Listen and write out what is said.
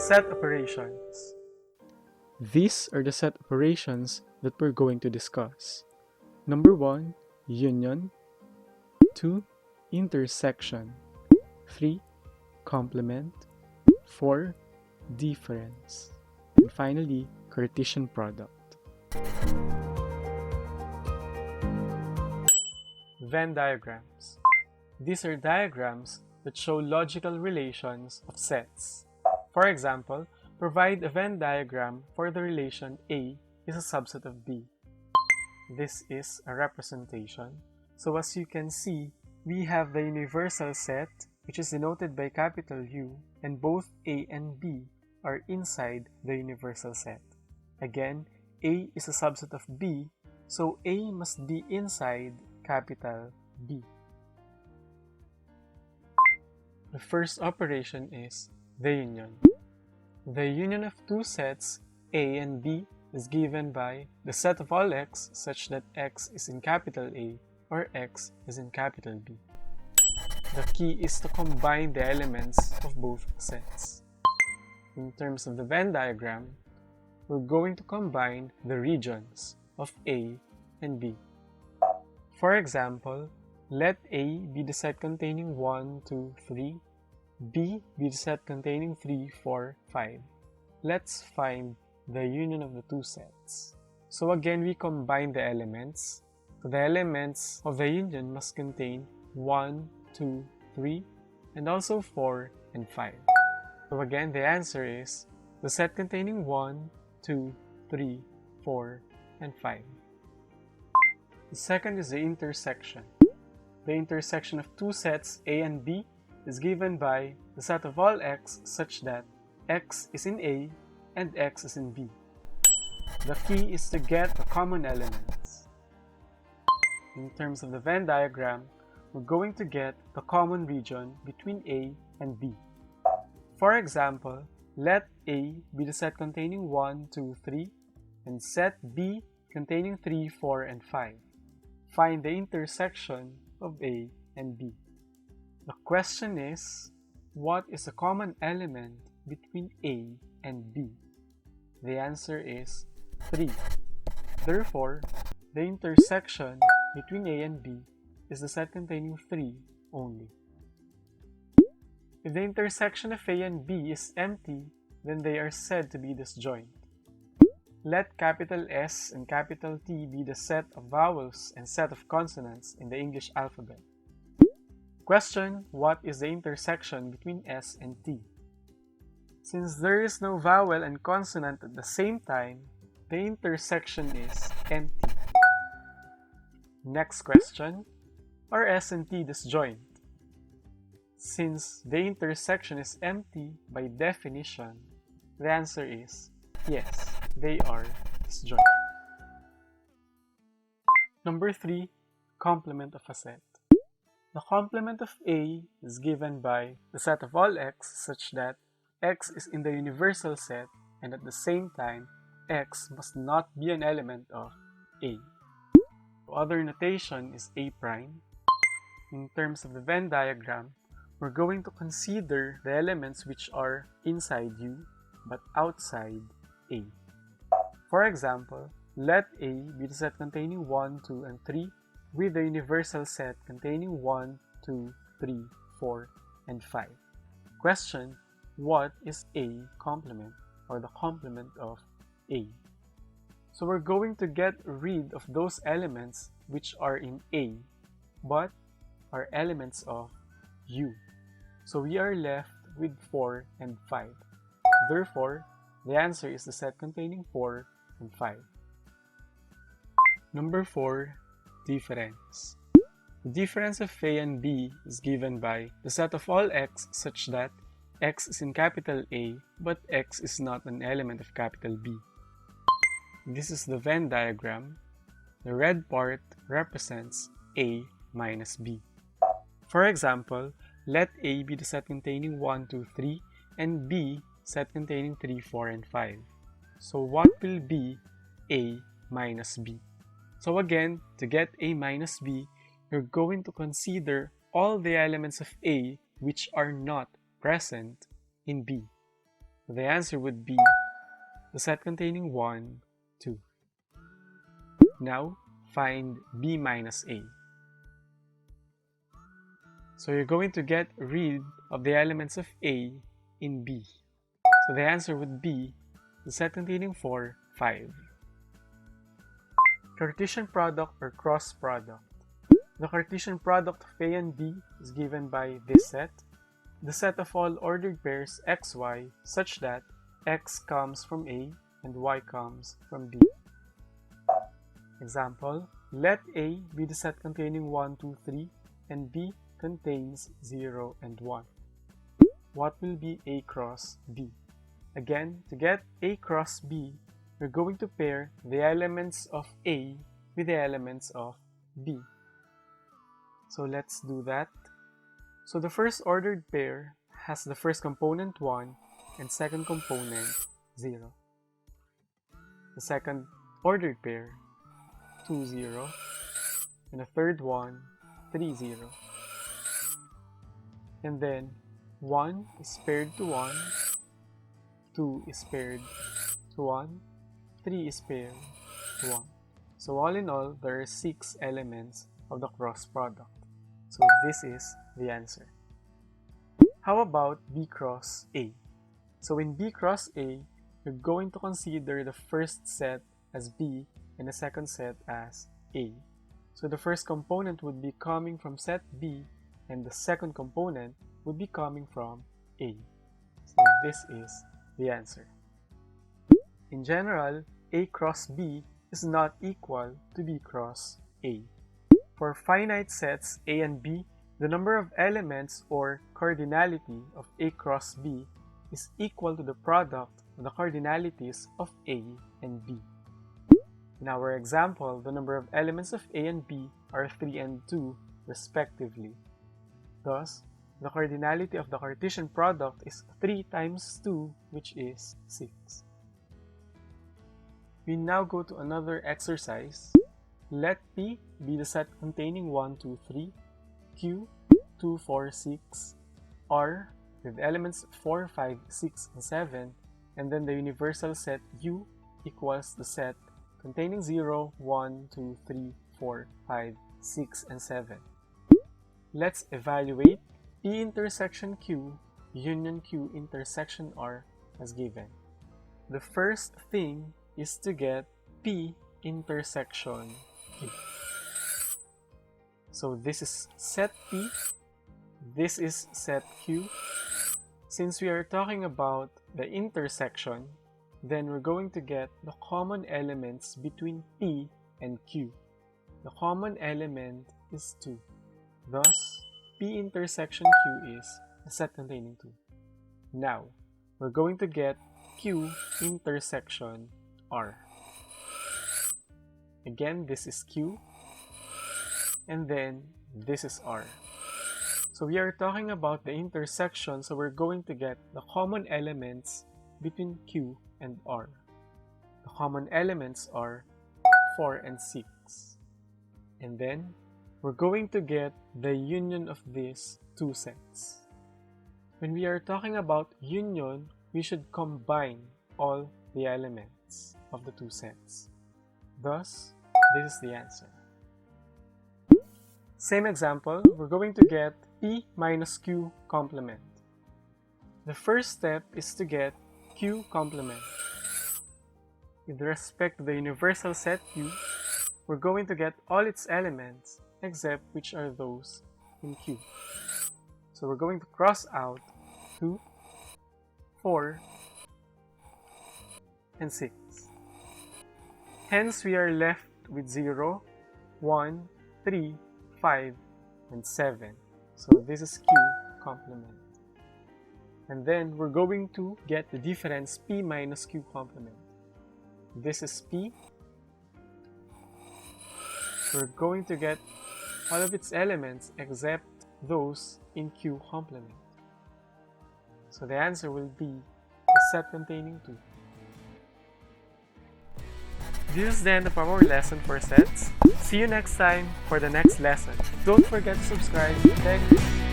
Set operations. These are the set operations that we're going to discuss. Number 1, union. 2, intersection. 3, complement. 4, difference. And finally, Cartesian product. Venn diagrams. These are diagrams that show logical relations of sets. For example, provide a Venn diagram for the relation A is a subset of B. This is a representation. So as you can see, we have the universal set, which is denoted by capital U, and both A and B are inside the universal set. Again, A is a subset of B, so A must be inside capital B. The first operation is the union. The union of two sets, A and B, is given by the set of all x such that x is in capital A or x is in capital B. The key is to combine the elements of both sets. In terms of the Venn diagram, we're going to combine the regions of A and B. For example, let A be the set containing 1, 2, 3, B be the set containing 3, 4, 5. Let's find the union of the two sets. So again, we combine the elements. So the elements of the union must contain 1, 2, 3, and also 4 and 5. So again, the answer is the set containing 1, 2, 3, 4, and 5. The second is the intersection. The intersection of two sets A and B is given by the set of all x such that x is in A and x is in B. The key is to get the common elements. In terms of the Venn diagram, we're going to get the common region between A and B. For example, let A be the set containing 1, 2, 3, and set B containing 3, 4, and 5. Find the intersection of A and B. The question is, what is the common element between A and B? The answer is 3. Therefore, the intersection between A and B is the set containing 3 only. If the intersection of A and B is empty, then they are said to be disjoint. Let capital S and capital T be the set of vowels and set of consonants in the English alphabet. Question: what is the intersection between S and T? Since there is no vowel and consonant at the same time, the intersection is empty. Next question: are S and T disjoint? Since the intersection is empty by definition, the answer is yes, they are disjoint. Number 3, complement of a set. The complement of A is given by the set of all x such that x is in the universal set and at the same time x must not be an element of A. The other notation is A prime. In terms of the Venn diagram, we're going to consider the elements which are inside U but outside A. For example, let A be the set containing 1, 2, and 3 with the universal set containing 1, 2, 3, 4, and 5. Question: what is A complement or the complement of A? So we're going to get rid of those elements which are in A but are elements of U. So we are left with 4 and 5. Therefore, the answer is the set containing 4 and 5. Number 4, difference. The difference of A and B is given by the set of all x such that x is in capital A but x is not an element of capital B. This is the Venn diagram. The red part represents A minus B. For example, let A be the set containing 1, 2, 3 and B set containing 3, 4, and 5. So what will be A minus B? So again, to get A minus B, you're going to consider all the elements of A which are not present in B. The answer would be the set containing 1, 2. Now, find b minus a. So you're going to get rid of the elements of a in b. So the answer would be the set containing 4, 5. Cartesian product or cross product. The Cartesian product of a and b is given by this set, the set of all ordered pairs xy such that x comes from a and y comes from b. Example, let a be the set containing 1, 2, 3 and b contains 0 and 1. What will be a cross b? Again, to get a cross b, we're going to pair the elements of a with the elements of b. So let's do that. So the first ordered pair has the first component 1 and second component 0. The second ordered pair 2, 0 and the third one 3, 0. And then 1 is paired to 1, 2 is paired to 1, 3 is paired to 1. So all in all, there are 6 elements of the cross product. So this is the answer. How about B cross A? So in B cross A, you're going to consider the first set as B and the second set as A. So the first component would be coming from set B and the second component would be coming from A. So this is the answer. In general, A cross B is not equal to B cross A. For finite sets A and B, the number of elements or cardinality of A cross B is equal to the product of the cardinalities of A and B. In our example, the number of elements of A and B are 3 and 2 respectively. Thus, the cardinality of the Cartesian product is 3 times 2, which is 6. We now go to another exercise. Let P be the set containing 1, 2, 3, Q, 2, 4, 6, R with elements 4, 5, 6, and 7, and then the universal set U equals the set containing 0, 1, 2, 3, 4, 5, 6, and 7. Let's evaluate P intersection Q union Q intersection R as given. The first thing is to get P intersection Q. So this is set P, this is set Q. Since we are talking about the intersection, then we're going to get the common elements between P and Q. The common element is 2. Thus, P intersection Q is a set containing 2. Now, we're going to get Q intersection R. Again, this is Q, and then this is R. So we are talking about the intersection, so we're going to get the common elements between Q and R. The common elements are 4 and 6. And then, we're going to get the union of these two sets. When we are talking about union, we should combine all the elements of the two sets. Thus, this is the answer. Same example, we're going to get P minus Q complement. The first step is to get Q complement. With respect to the universal set Q, we're going to get all its elements except which are those in Q. So we're going to cross out 2, 4, and 6. Hence, we are left with 0, 1, 3, 5, and 7. So this is Q complement. And then we're going to get the difference P minus Q complement. This is P. We're going to get all of its elements except those in Q complement. So the answer will be a set containing 2. This is the end of our lesson for sets. See you next time for the next lesson. Don't forget to subscribe. Thanks.